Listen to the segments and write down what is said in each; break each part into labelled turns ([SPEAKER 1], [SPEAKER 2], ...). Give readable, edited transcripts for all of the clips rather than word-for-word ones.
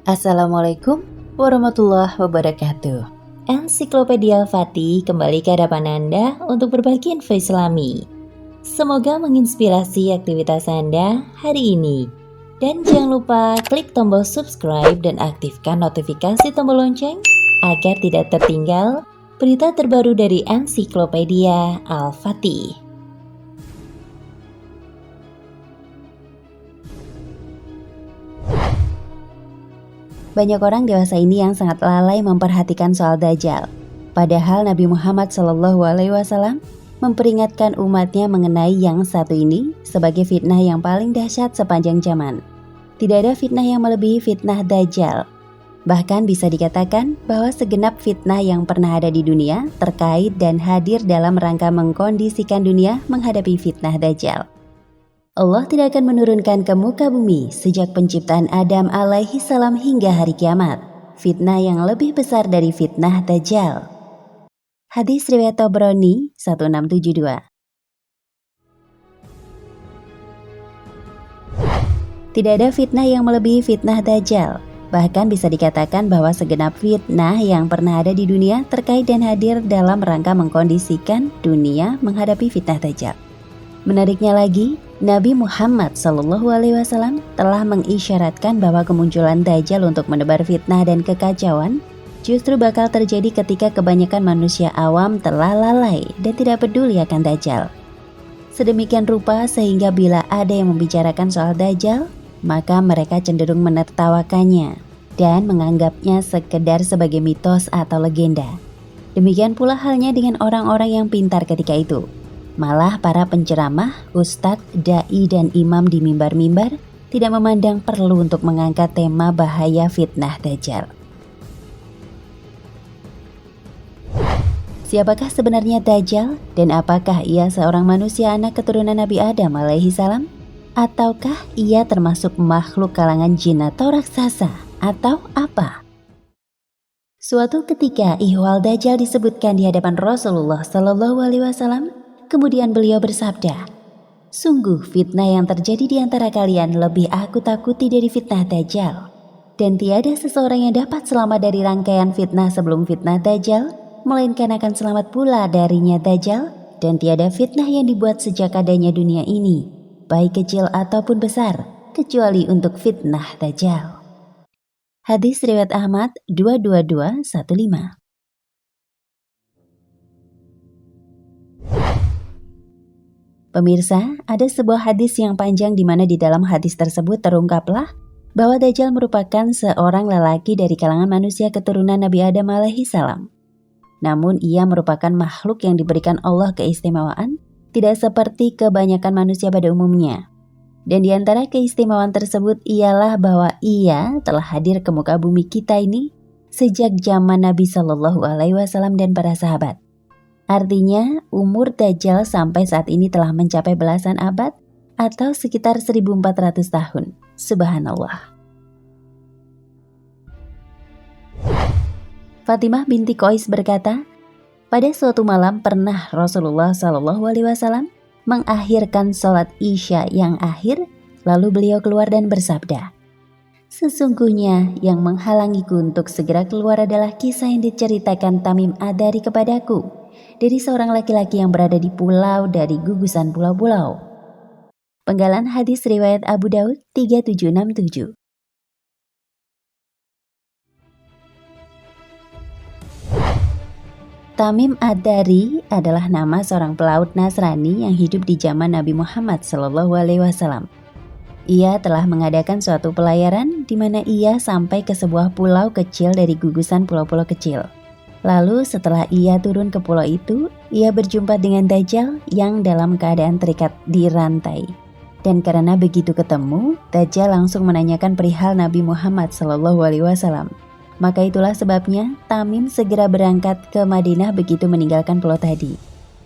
[SPEAKER 1] Assalamualaikum warahmatullahi wabarakatuh. Ensiklopedia Al-Fatih kembali ke hadapan Anda untuk berbagi info Islami. Semoga menginspirasi aktivitas Anda hari ini. Dan jangan lupa klik tombol subscribe dan aktifkan notifikasi tombol lonceng agar tidak tertinggal berita terbaru dari Ensiklopedia Al-Fatih. Banyak orang dewasa ini yang sangat lalai memperhatikan soal Dajjal. Padahal Nabi Muhammad SAW memperingatkan umatnya mengenai yang satu ini sebagai fitnah yang paling dahsyat sepanjang zaman. Tidak ada fitnah yang melebihi fitnah Dajjal. Bahkan bisa dikatakan bahwa segenap fitnah yang pernah ada di dunia terkait dan hadir dalam rangka mengkondisikan dunia menghadapi fitnah Dajjal. Allah tidak akan menurunkan ke muka bumi sejak penciptaan Adam alaihi salam hingga hari kiamat fitnah yang lebih besar dari fitnah Dajjal. Hadis riwayat Tabrani 1672. Tidak ada fitnah yang melebihi fitnah Dajjal. Bahkan bisa dikatakan bahwa segenap fitnah yang pernah ada di dunia terkait dan hadir dalam rangka mengkondisikan dunia menghadapi fitnah Dajjal. Menariknya lagi, Nabi Muhammad SAW telah mengisyaratkan bahwa kemunculan Dajjal untuk menebar fitnah dan kekacauan justru bakal terjadi ketika kebanyakan manusia awam telah lalai dan tidak peduli akan Dajjal. Sedemikian rupa sehingga bila ada yang membicarakan soal Dajjal, maka mereka cenderung menertawakannya dan menganggapnya sekedar sebagai mitos atau legenda. Demikian pula halnya dengan orang-orang yang pintar ketika itu. Malah para penceramah, ustadz, dai, dan imam di mimbar-mimbar tidak memandang perlu untuk mengangkat tema bahaya fitnah Dajjal. Siapakah sebenarnya Dajjal dan apakah ia seorang manusia anak keturunan Nabi Adam alaihi salam? Ataukah ia termasuk makhluk kalangan jin atau raksasa atau apa? Suatu ketika ihwal Dajjal disebutkan di hadapan Rasulullah SAW. Kemudian beliau bersabda, "Sungguh fitnah yang terjadi di antara kalian lebih aku takuti dari fitnah Dajjal. Dan tiada seseorang yang dapat selamat dari rangkaian fitnah sebelum fitnah Dajjal, melainkan akan selamat pula darinya Dajjal. Dan tiada fitnah yang dibuat sejak adanya dunia ini, baik kecil ataupun besar, kecuali untuk fitnah Dajjal." Hadis riwayat Ahmad 22215. Pemirsa, ada sebuah hadis yang panjang di mana di dalam hadis tersebut terungkaplah bahwa Dajjal merupakan seorang lelaki dari kalangan manusia keturunan Nabi Adam alaihi salam. Namun ia merupakan makhluk yang diberikan Allah keistimewaan, tidak seperti kebanyakan manusia pada umumnya. Dan di antara keistimewaan tersebut ialah bahwa ia telah hadir ke muka bumi kita ini sejak zaman Nabi SAW dan para sahabat. Artinya, umur Dajjal sampai saat ini telah mencapai belasan abad atau sekitar 1400 tahun. Subhanallah. Fatimah binti Qais berkata, pada suatu malam pernah Rasulullah SAW mengakhirkan sholat Isya yang akhir, lalu beliau keluar dan bersabda, "Sesungguhnya yang menghalangiku untuk segera keluar adalah kisah yang diceritakan Tamim Ad-Dari kepadaku dari seorang laki-laki yang berada di pulau dari gugusan pulau-pulau." Penggalan hadis riwayat Abu Daud 3767. Tamim Ad-Dari adalah nama seorang pelaut Nasrani yang hidup di zaman Nabi Muhammad SAW. Ia telah mengadakan suatu pelayaran di mana ia sampai ke sebuah pulau kecil dari gugusan pulau-pulau kecil. Lalu setelah ia turun ke pulau itu, ia berjumpa dengan Dajjal yang dalam keadaan terikat di rantai. Dan karena begitu ketemu, Dajjal langsung menanyakan perihal Nabi Muhammad SAW. Maka itulah sebabnya Tamim segera berangkat ke Madinah begitu meninggalkan pulau tadi.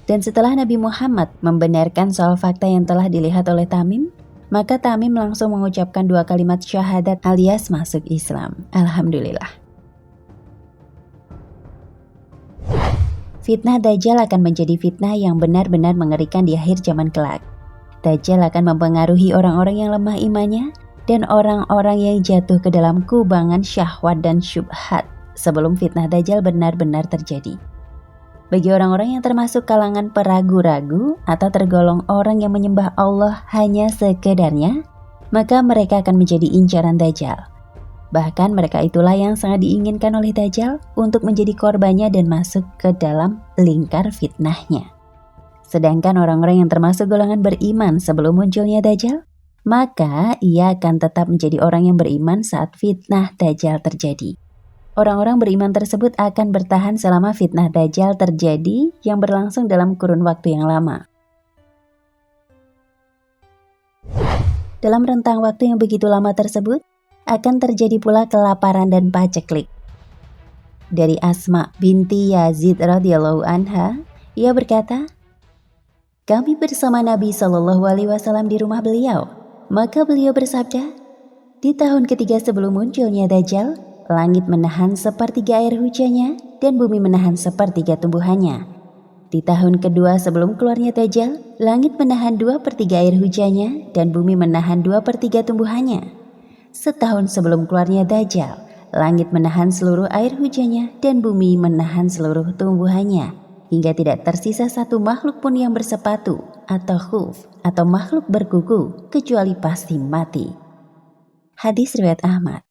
[SPEAKER 1] Dan setelah Nabi Muhammad membenarkan soal fakta yang telah dilihat oleh Tamim, maka Tamim langsung mengucapkan 2 kalimat syahadat alias masuk Islam. Alhamdulillah. Fitnah Dajjal akan menjadi fitnah yang benar-benar mengerikan di akhir zaman kelak. Dajjal akan mempengaruhi orang-orang yang lemah imannya dan orang-orang yang jatuh ke dalam kubangan syahwat dan syubhat sebelum fitnah Dajjal benar-benar terjadi. Bagi orang-orang yang termasuk kalangan peragu-ragu atau tergolong orang yang menyembah Allah hanya sekedarnya, maka mereka akan menjadi incaran Dajjal. Bahkan mereka itulah yang sangat diinginkan oleh Dajjal untuk menjadi korbannya dan masuk ke dalam lingkar fitnahnya. Sedangkan orang-orang yang termasuk golongan beriman sebelum munculnya Dajjal, maka ia akan tetap menjadi orang yang beriman saat fitnah Dajjal terjadi. Orang-orang beriman tersebut akan bertahan selama fitnah Dajjal terjadi yang berlangsung dalam kurun waktu yang lama. Dalam rentang waktu yang begitu lama tersebut, akan terjadi pula kelaparan dan paceklik. Dari Asma binti Yazid radhiyallahu anha, ia berkata, "Kami bersama Nabi Shallallahu alaihi wasallam di rumah beliau. Maka beliau bersabda, di tahun ketiga sebelum munculnya Dajjal, langit menahan sepertiga air hujannya dan bumi menahan sepertiga tumbuhannya. Di tahun kedua sebelum keluarnya Dajjal, langit menahan 2/3 air hujannya dan bumi menahan 2/3 tumbuhannya. Setahun sebelum keluarnya Dajjal, langit menahan seluruh air hujannya dan bumi menahan seluruh tumbuhannya, hingga tidak tersisa satu makhluk pun yang bersepatu atau khuf atau makhluk berkuku kecuali pasti mati." Hadis riwayat Ahmad.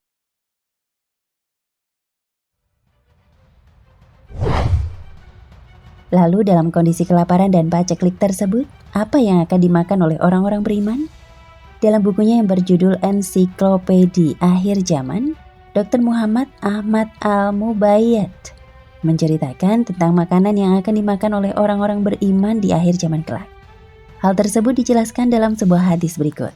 [SPEAKER 1] Lalu dalam kondisi kelaparan dan paceklik tersebut, apa yang akan dimakan oleh orang-orang beriman? Dalam bukunya yang berjudul Ensiklopedi Akhir Zaman, Dr. Muhammad Ahmad Al-Mubayyad menceritakan tentang makanan yang akan dimakan oleh orang-orang beriman di akhir zaman kelak. Hal tersebut dijelaskan dalam sebuah hadis berikut.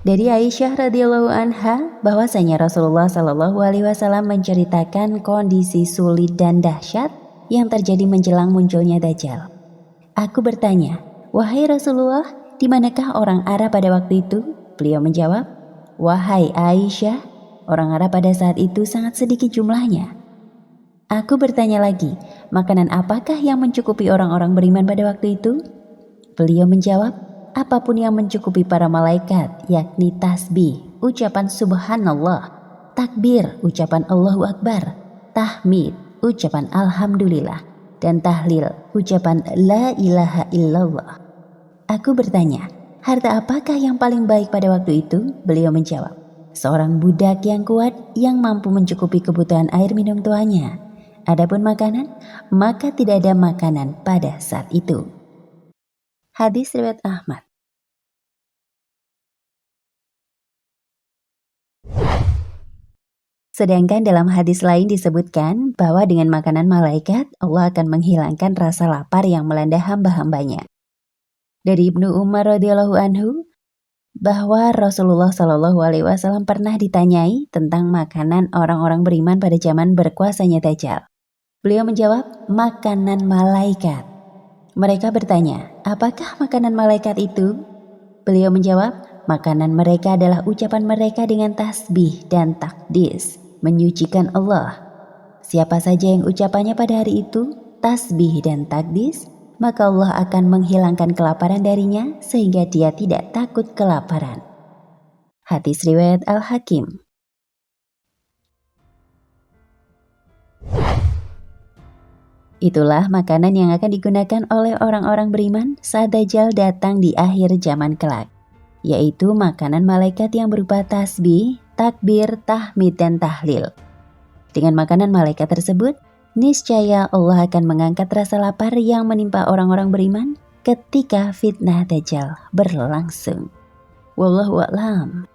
[SPEAKER 1] Dari Aisyah radhiyallahu anha bahwasanya Rasulullah Shallallahu alaihi wasallam menceritakan kondisi sulit dan dahsyat yang terjadi menjelang munculnya Dajjal. Aku bertanya, "Wahai Rasulullah, di manakah orang Arab pada waktu itu?" Beliau menjawab, "Wahai Aisyah, orang Arab pada saat itu sangat sedikit jumlahnya." Aku bertanya lagi, "Makanan apakah yang mencukupi orang-orang beriman pada waktu itu?" Beliau menjawab, "Apapun yang mencukupi para malaikat, yakni tasbih, ucapan subhanallah, takbir, ucapan Allahu Akbar, tahmid, ucapan alhamdulillah, dan tahlil, ucapan la ilaha illallah." Aku bertanya, "Harta apakah yang paling baik pada waktu itu?" Beliau menjawab, "Seorang budak yang kuat yang mampu mencukupi kebutuhan air minum tuannya. Adapun makanan, maka tidak ada makanan pada saat itu." Hadis riwayat Ahmad. Sedangkan dalam hadis lain disebutkan bahwa dengan makanan malaikat, Allah akan menghilangkan rasa lapar yang melanda hamba-hambanya. Dari Ibnu Umar radhiyallahu anhu, bahwa Rasulullah Shallallahu alaihi wasallam pernah ditanyai tentang makanan orang-orang beriman pada zaman berkuasanya Dajjal. Beliau menjawab, "Makanan malaikat." Mereka bertanya, "Apakah makanan malaikat itu?" Beliau menjawab, "Makanan mereka adalah ucapan mereka dengan tasbih dan takdis, menyucikan Allah. Siapa saja yang ucapannya pada hari itu, tasbih dan takdis, maka Allah akan menghilangkan kelaparan darinya sehingga dia tidak takut kelaparan." Hadis riwayat Al-Hakim. Itulah makanan yang akan digunakan oleh orang-orang beriman saat Dajjal datang di akhir zaman kelak, yaitu makanan malaikat yang berupa tasbih, takbir, tahmid, dan tahlil. Dengan makanan malaikat tersebut, niscaya Allah akan mengangkat rasa lapar yang menimpa orang-orang beriman ketika fitnah Dajjal berlangsung. Wallahu a'lam.